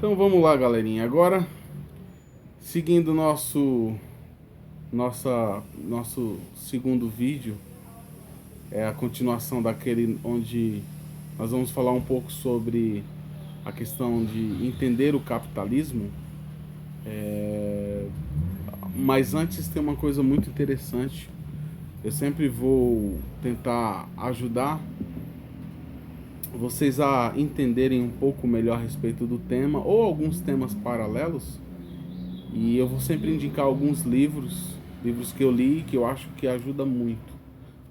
Então vamos lá, galerinha. Agora, seguindo nosso segundo vídeo, é a continuação daquele onde nós vamos falar um pouco sobre a questão de entender o capitalismo. Mas antes tem uma coisa muito interessante. Eu sempre vou tentar ajudar vocês a entenderem um pouco melhor a respeito do tema ou alguns temas paralelos. E eu vou sempre indicar alguns livros que eu li que eu acho que ajuda muito.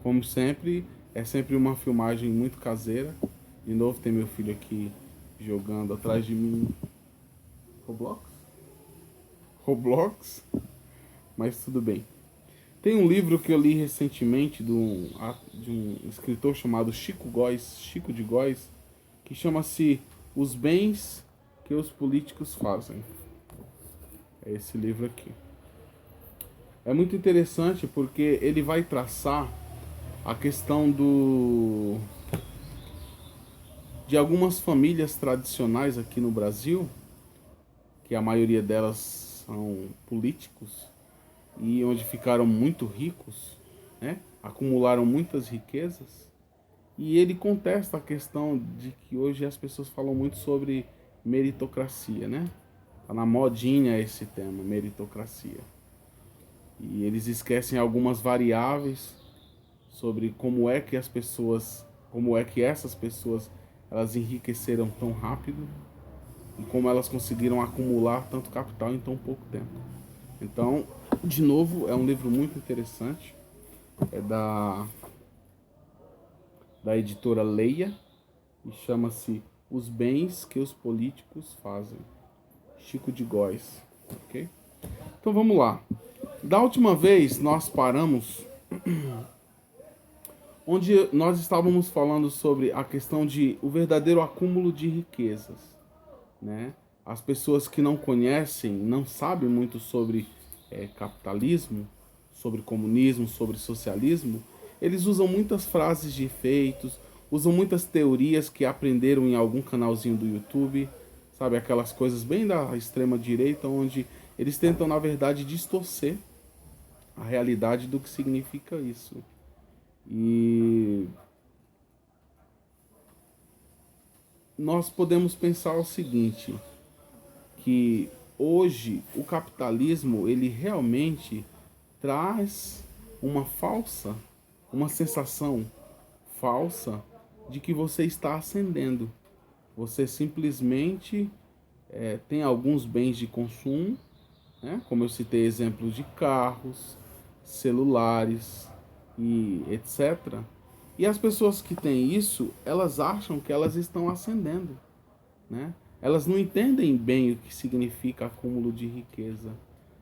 Como sempre, é sempre uma filmagem muito caseira. De novo tem meu filho aqui jogando atrás de mim. Roblox? Roblox? Mas tudo bem. Tem um livro que eu li recentemente de um escritor chamado Chico de Góes, que chama-se Os Bens que os Políticos Fazem. É esse livro aqui. É muito interessante porque ele vai traçar a questão de algumas famílias tradicionais aqui no Brasil, que a maioria delas são políticos, e onde ficaram muito ricos, né? Acumularam muitas riquezas. E ele contesta a questão de que hoje as pessoas falam muito sobre meritocracia, né? Tá na modinha esse tema, meritocracia. E eles esquecem algumas variáveis sobre como é que essas pessoas elas enriqueceram tão rápido e como elas conseguiram acumular tanto capital em tão pouco tempo. Então, de novo, é um livro muito interessante. É da editora Leia e chama-se Os Bens que os Políticos Fazem. Chico de Góes, ok? Então vamos lá. Da última vez nós paramos onde nós estávamos falando sobre a questão de o verdadeiro acúmulo de riquezas, né? As pessoas que não conhecem, não sabem muito sobre capitalismo, sobre comunismo, sobre socialismo, eles usam muitas frases de efeitos, usam muitas teorias que aprenderam em algum canalzinho do YouTube, sabe? Aquelas coisas bem da extrema direita, onde eles tentam, na verdade, distorcer a realidade do que significa isso. E nós podemos pensar o seguinte, que hoje o capitalismo ele realmente traz uma sensação falsa de que você está ascendendo. Você simplesmente tem alguns bens de consumo, né? Como eu citei exemplos de carros, celulares e etc. E as pessoas que têm isso, elas acham que elas estão ascendendo, né? Elas não entendem bem o que significa acúmulo de riqueza.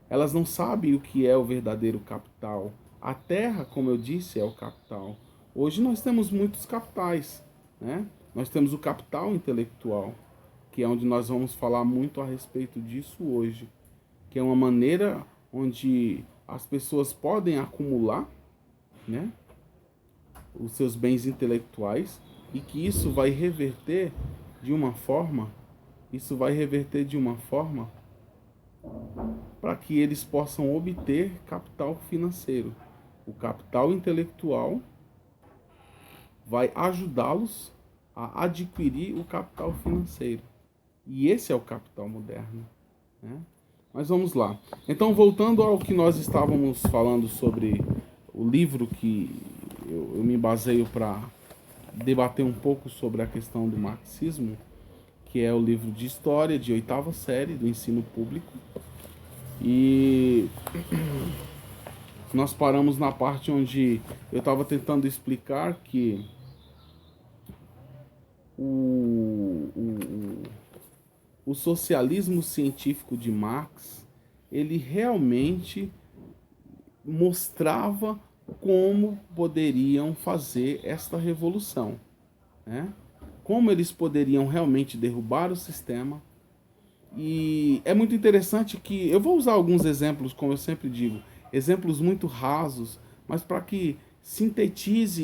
Elas não sabem o que é o verdadeiro capital. A terra, como eu disse, é o capital. Hoje nós temos muitos capitais, né? Nós temos o capital intelectual, que é onde nós vamos falar muito a respeito disso hoje, que é uma maneira onde as pessoas podem acumular, né, os seus bens intelectuais e que isso vai reverter de uma forma, para que eles possam obter capital financeiro. O capital intelectual vai ajudá-los a adquirir o capital financeiro. E esse é o capital moderno, né? Mas vamos lá. Então, voltando ao que nós estávamos falando sobre o livro que eu me baseio para debater um pouco sobre a questão do marxismo, que é o livro de história de 8ª série do ensino público. E nós paramos na parte onde eu estava tentando explicar que o socialismo científico de Marx, ele realmente mostrava como poderiam fazer esta revolução, né? Como eles poderiam realmente derrubar o sistema. E é muito interessante que eu vou usar alguns exemplos, como eu sempre digo, exemplos muito rasos, mas para que sintetize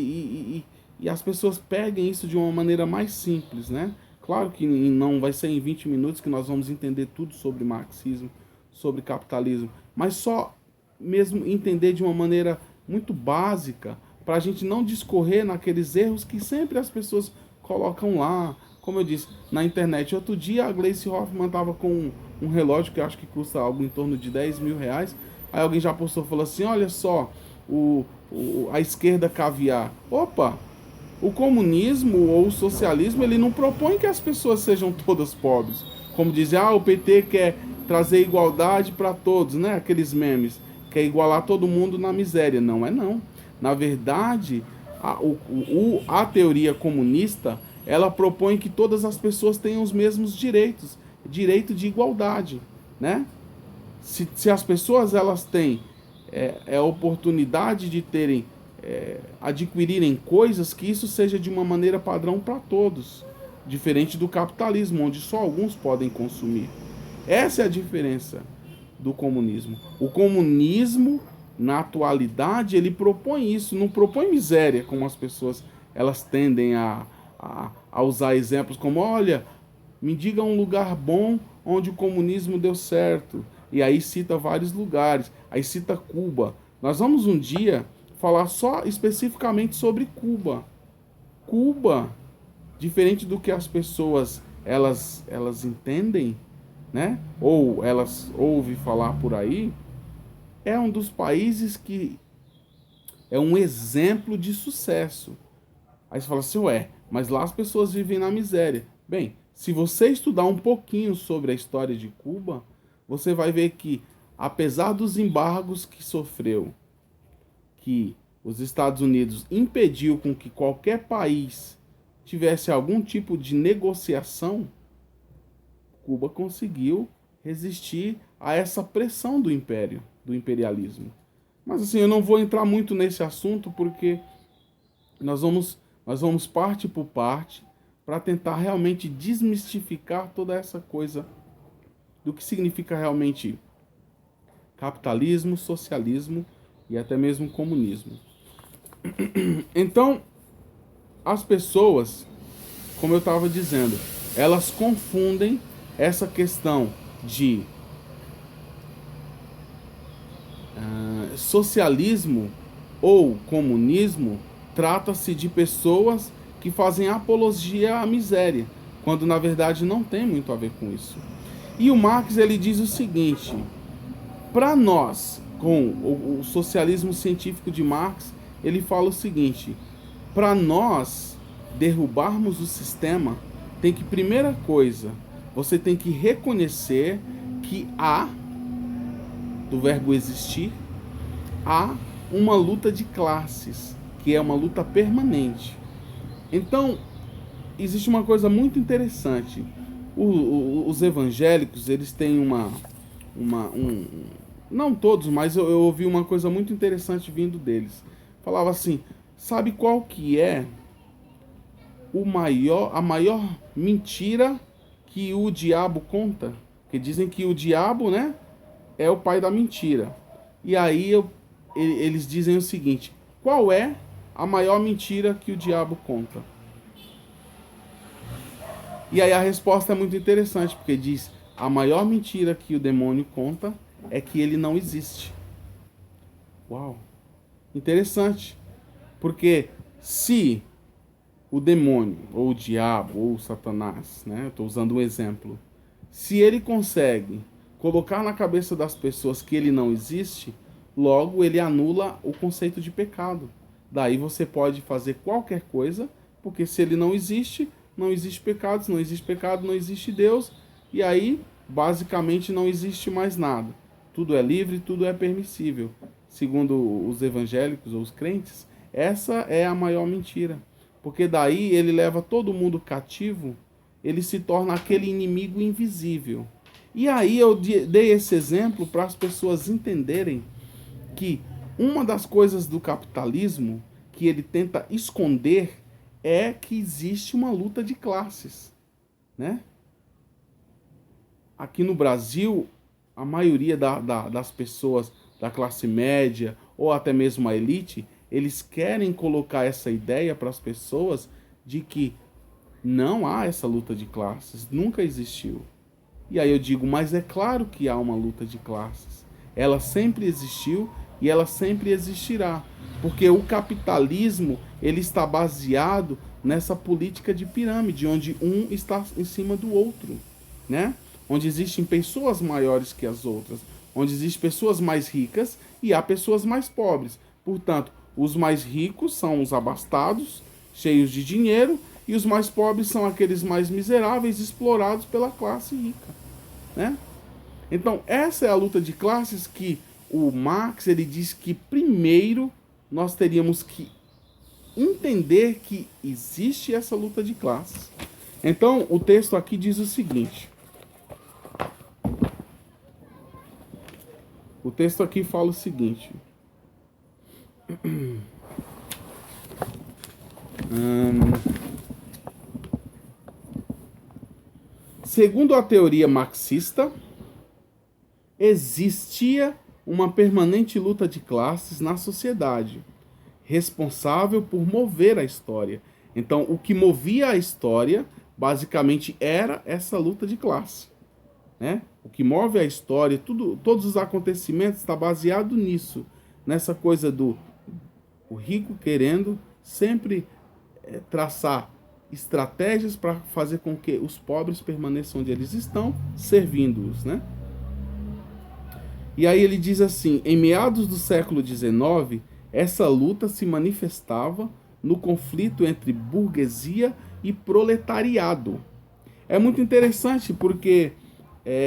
e as pessoas peguem isso de uma maneira mais simples, né? Claro que não vai ser em 20 minutos que nós vamos entender tudo sobre marxismo, sobre capitalismo, mas só mesmo entender de uma maneira muito básica, para a gente não discorrer naqueles erros que sempre as pessoas colocam lá. Como eu disse, na internet. Outro dia a Gleice Hoffmann estava com um relógio que eu acho que custa algo em torno de 10 mil reais. Aí alguém já postou e falou assim: olha só, a esquerda caviar. Opa! O comunismo ou o socialismo, ele não propõe que as pessoas sejam todas pobres. Como dizem, o PT quer trazer igualdade para todos, né? Aqueles memes, quer igualar todo mundo na miséria. Não é não. Na verdade, a teoria comunista, ela propõe que todas as pessoas tenham os mesmos direitos, direito de igualdade, né? Se as pessoas elas têm a oportunidade de terem adquirirem coisas, que isso seja de uma maneira padrão para todos, diferente do capitalismo, onde só alguns podem consumir. Essa é a diferença do comunismo. O comunismo, na atualidade, ele propõe isso, não propõe miséria, como as pessoas elas tendem a usar exemplos como: olha, me diga um lugar bom onde o comunismo deu certo. E aí cita vários lugares, aí cita Cuba. Nós vamos um dia falar só especificamente sobre Cuba. Cuba, diferente do que as pessoas elas entendem, né? Ou elas ouvem falar por aí, é um dos países que é um exemplo de sucesso. Aí você fala assim: ué, mas lá as pessoas vivem na miséria. Bem, se você estudar um pouquinho sobre a história de Cuba, você vai ver que, apesar dos embargos que sofreu, que os Estados Unidos impediu com que qualquer país tivesse algum tipo de negociação, Cuba conseguiu resistir a essa pressão do império, do imperialismo. Mas assim, eu não vou entrar muito nesse assunto porque nós vamos parte por parte para tentar realmente desmistificar toda essa coisa do que significa realmente capitalismo, socialismo e até mesmo comunismo. Então, as pessoas, como eu estava dizendo, elas confundem essa questão de socialismo ou comunismo. Trata-se de pessoas que fazem apologia à miséria, quando na verdade não tem muito a ver com isso. E o Marx ele diz o seguinte: para nós, com o socialismo científico de Marx, ele fala o seguinte: para nós derrubarmos o sistema, tem que, primeira coisa, você tem que reconhecer que há, do verbo existir, há uma luta de classes, que é uma luta permanente. Então, existe uma coisa muito interessante. Os evangélicos, eles têm não todos, mas eu ouvi uma coisa muito interessante vindo deles. Falava assim: sabe qual que é a maior mentira que o diabo conta? Porque dizem que o diabo, né, é o pai da mentira. E aí eles dizem o seguinte: qual é a maior mentira que o diabo conta? E aí a resposta é muito interessante, porque diz: a maior mentira que o demônio conta é que ele não existe. Uau! Interessante. Porque se o demônio, ou o diabo, ou o Satanás, né? Estou usando um exemplo. Se ele consegue colocar na cabeça das pessoas que ele não existe, logo ele anula o conceito de pecado. Daí você pode fazer qualquer coisa, porque se ele não existe, não existe pecado. Se não existe pecado, não existe Deus. E aí, basicamente, não existe mais nada. Tudo é livre, tudo é permissível. Segundo os evangélicos ou os crentes, essa é a maior mentira. Porque daí ele leva todo mundo cativo, ele se torna aquele inimigo invisível. E aí eu dei esse exemplo para as pessoas entenderem que uma das coisas do capitalismo que ele tenta esconder é que existe uma luta de classes, né? Aqui no Brasil, a maioria das pessoas da classe média ou até mesmo a elite, eles querem colocar essa ideia para as pessoas de que não há essa luta de classes, nunca existiu. E aí eu digo, mas é claro que há uma luta de classes. Ela sempre existiu e ela sempre existirá, porque o capitalismo ele está baseado nessa política de pirâmide, onde um está em cima do outro, né? Onde existem pessoas maiores que as outras, onde existem pessoas mais ricas e há pessoas mais pobres. Portanto, os mais ricos são os abastados, cheios de dinheiro, e os mais pobres são aqueles mais miseráveis, explorados pela classe rica, né? Então, essa é a luta de classes que o Marx ele diz que primeiro nós teríamos que entender que existe essa luta de classes. Então, o texto aqui diz o seguinte. O texto aqui fala o seguinte. Segundo a teoria marxista, existia uma permanente luta de classes na sociedade, responsável por mover a história. Então, o que movia a história, basicamente, era essa luta de classe, né? O que move a história, todos os acontecimentos está baseado nisso, nessa coisa do o rico querendo sempre traçar estratégias para fazer com que os pobres permaneçam onde eles estão, servindo-os, né? E aí ele diz assim, em meados do século XIX, essa luta se manifestava no conflito entre burguesia e proletariado. É muito interessante porque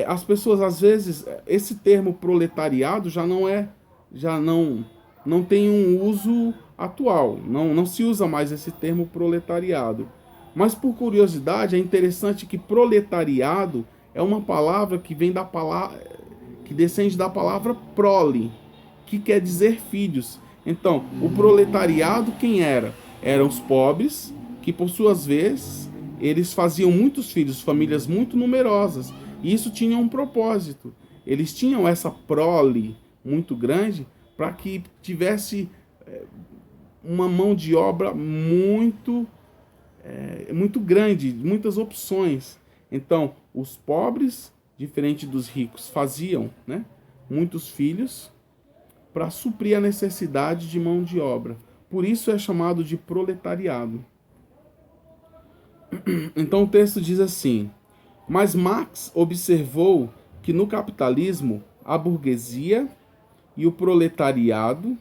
as pessoas, às vezes, esse termo proletariado já não tem um uso atual, não se usa mais esse termo proletariado. Mas por curiosidade, é interessante que proletariado é uma palavra que vem da palavra, que descende da palavra prole, que quer dizer filhos. Então, o proletariado quem era? Eram os pobres, que por suas vezes, eles faziam muitos filhos, famílias muito numerosas. E isso tinha um propósito. Eles tinham essa prole muito grande para que tivesse uma mão de obra muito grande, muitas opções. Então, os pobres, diferente dos ricos, faziam, né, muitos filhos para suprir a necessidade de mão de obra. Por isso é chamado de proletariado. Então o texto diz assim: mas Marx observou que no capitalismo a burguesia e o proletariado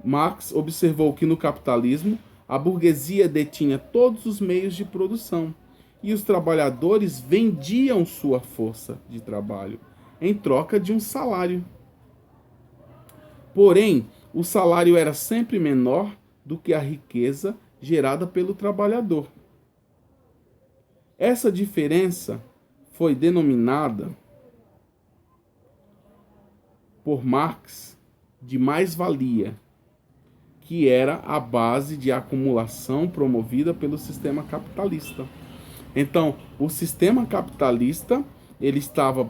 Marx observou que no capitalismo a burguesia detinha todos os meios de produção e os trabalhadores vendiam sua força de trabalho em troca de um salário. Porém, o salário era sempre menor do que a riqueza gerada pelo trabalhador. Essa diferença foi denominada por Marx de mais-valia, que era a base de acumulação promovida pelo sistema capitalista. Então, o sistema capitalista ele estava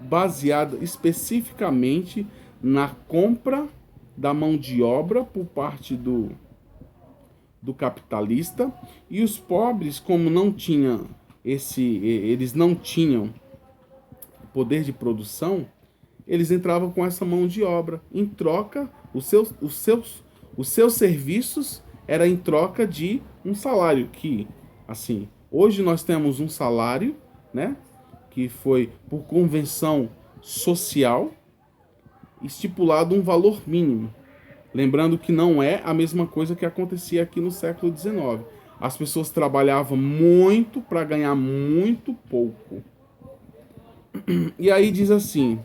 baseado especificamente na compra da mão de obra por parte do capitalista, e os pobres, como eles não tinham poder de produção, eles entravam com essa mão de obra. Em troca, os seus serviços era em troca de um salário que, assim, hoje nós temos um salário, né, que foi por convenção social estipulado um valor mínimo. Lembrando que não é a mesma coisa que acontecia aqui no século XIX. As pessoas trabalhavam muito para ganhar muito pouco. E aí diz assim: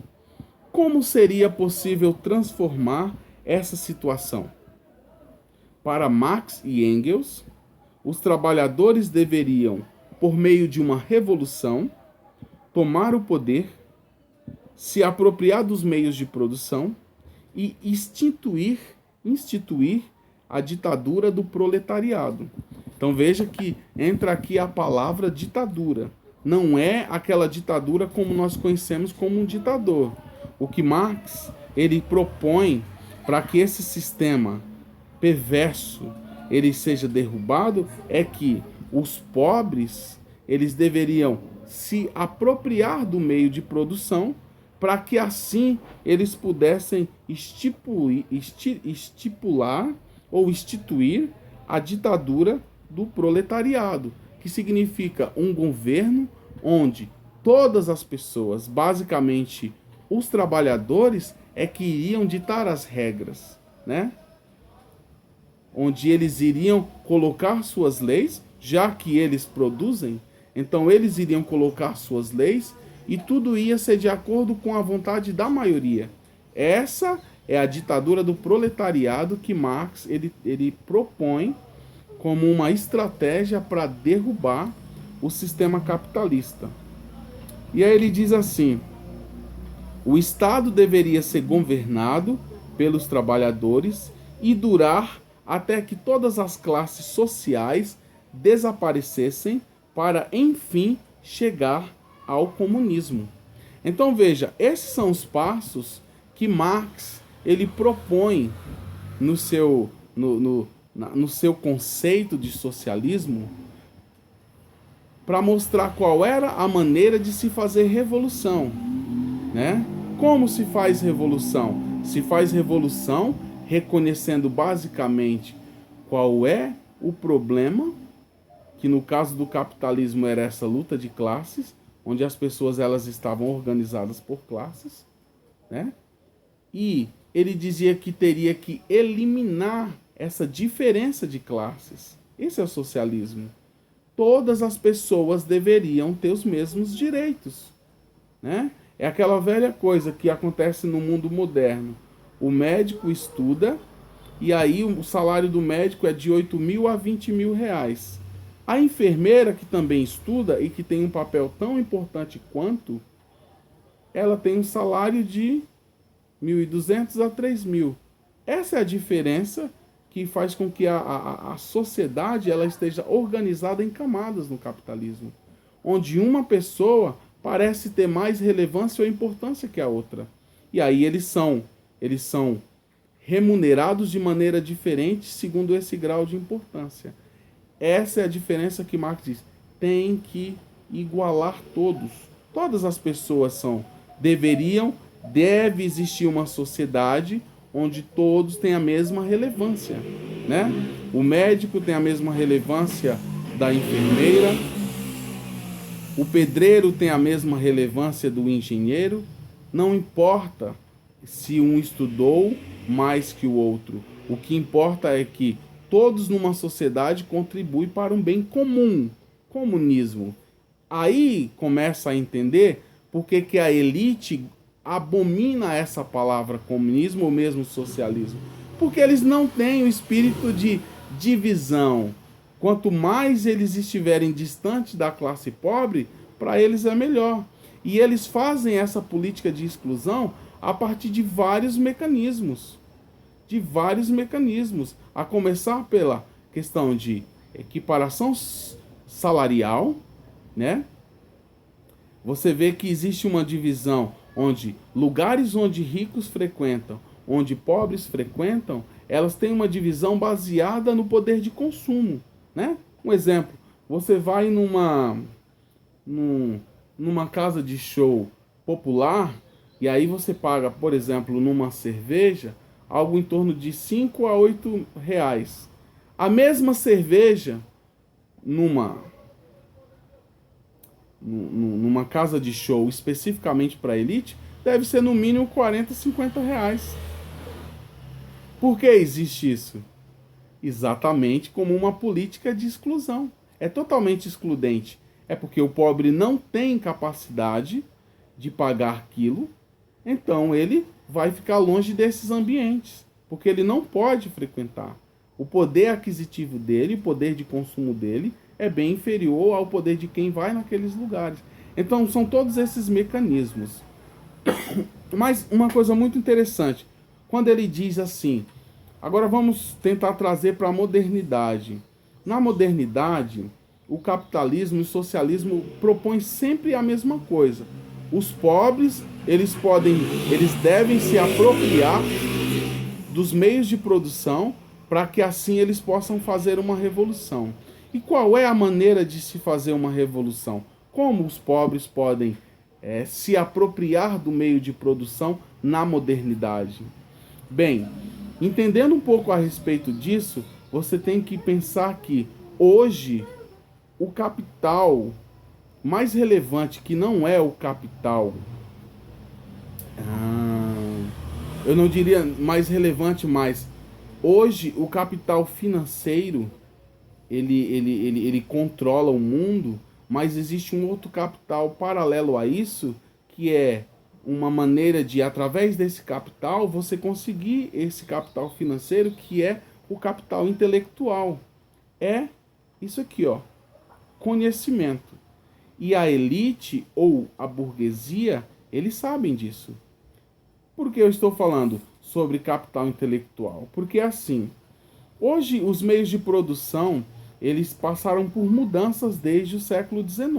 como seria possível transformar essa situação? Para Marx e Engels, os trabalhadores deveriam, por meio de uma revolução, tomar o poder, se apropriar dos meios de produção e instituir a ditadura do proletariado. Então veja que entra aqui a palavra ditadura. Não é aquela ditadura como nós conhecemos como um ditador. O que Marx ele propõe para que esse sistema perverso ele seja derrubado é que os pobres, eles deveriam se apropriar do meio de produção para que assim eles pudessem estipular ou instituir a ditadura do proletariado, que significa um governo onde todas as pessoas, basicamente os trabalhadores, é que iriam ditar as regras, né? Onde eles iriam colocar suas leis, já que eles produzem, então eles iriam colocar suas leis e tudo ia ser de acordo com a vontade da maioria. Essa é a ditadura do proletariado que Marx ele propõe como uma estratégia para derrubar o sistema capitalista. E aí ele diz assim: o Estado deveria ser governado pelos trabalhadores e durar até que todas as classes sociais desaparecessem para, enfim, chegar ao comunismo. Então veja, esses são os passos que Marx ele propõe no seu conceito de socialismo, para mostrar qual era a maneira de se fazer revolução, né? Como se faz revolução? Se faz revolução reconhecendo basicamente qual é o problema, que no caso do capitalismo era essa luta de classes, onde as pessoas elas estavam organizadas por classes, né? E ele dizia que teria que eliminar essa diferença de classes. Esse é o socialismo. Todas as pessoas deveriam ter os mesmos direitos, né? É aquela velha coisa que acontece no mundo moderno. O médico estuda e aí o salário do médico é de 8 mil a 20 mil reais. A enfermeira, que também estuda e que tem um papel tão importante quanto, ela tem um salário de 1.200 a 3.000. Essa é a diferença que faz com que a sociedade ela esteja organizada em camadas no capitalismo, onde uma pessoa parece ter mais relevância ou importância que a outra. E aí eles são remunerados de maneira diferente segundo esse grau de importância. Essa é a diferença que Marx diz. Tem que igualar todos. Todas as pessoas deve existir uma sociedade onde todos têm a mesma relevância, né? O médico tem a mesma relevância da enfermeira, o pedreiro tem a mesma relevância do engenheiro. Não importa se um estudou mais que o outro. O que importa é que todos numa sociedade contribuem para um bem comum. Comunismo. Aí começa a entender por que a elite abomina essa palavra comunismo ou mesmo socialismo. Porque eles não têm o espírito de divisão. Quanto mais eles estiverem distantes da classe pobre, para eles é melhor. E eles fazem essa política de exclusão a partir de vários mecanismos. A começar pela questão de equiparação salarial, né? Você vê que existe uma divisão onde lugares onde ricos frequentam, onde pobres frequentam, elas têm uma divisão baseada no poder de consumo, né? Um exemplo, você vai numa casa de show popular e aí você paga, por exemplo, numa cerveja, algo em torno de 5 a 8 reais. A mesma cerveja numa casa de show especificamente para elite deve ser no mínimo 40, 50 reais. Por que existe isso? Exatamente como uma política de exclusão. É totalmente excludente. É porque o pobre não tem capacidade de pagar aquilo, então ele vai ficar longe desses ambientes, porque ele não pode frequentar. O poder aquisitivo dele, o poder de consumo dele, é bem inferior ao poder de quem vai naqueles lugares. Então são todos esses mecanismos. Mas uma coisa muito interessante, quando ele diz assim, agora vamos tentar trazer para a modernidade. Na modernidade, o capitalismo e o socialismo propõem sempre a mesma coisa. Os pobres, eles devem se apropriar dos meios de produção para que assim eles possam fazer uma revolução. E qual é a maneira de se fazer uma revolução? Como os pobres podem se apropriar do meio de produção na modernidade? Bem, entendendo um pouco a respeito disso, você tem que pensar que hoje o capital mais relevante, que não é o capital, eu não diria mais relevante, mas hoje o capital financeiro ele controla o mundo, mas existe um outro capital paralelo a isso, que é uma maneira de, através desse capital, você conseguir esse capital financeiro, que é o capital intelectual. É isso aqui, ó, conhecimento. E a elite ou a burguesia, eles sabem disso. Por que eu estou falando sobre capital intelectual? Porque assim, hoje os meios de produção, eles passaram por mudanças desde o século XIX.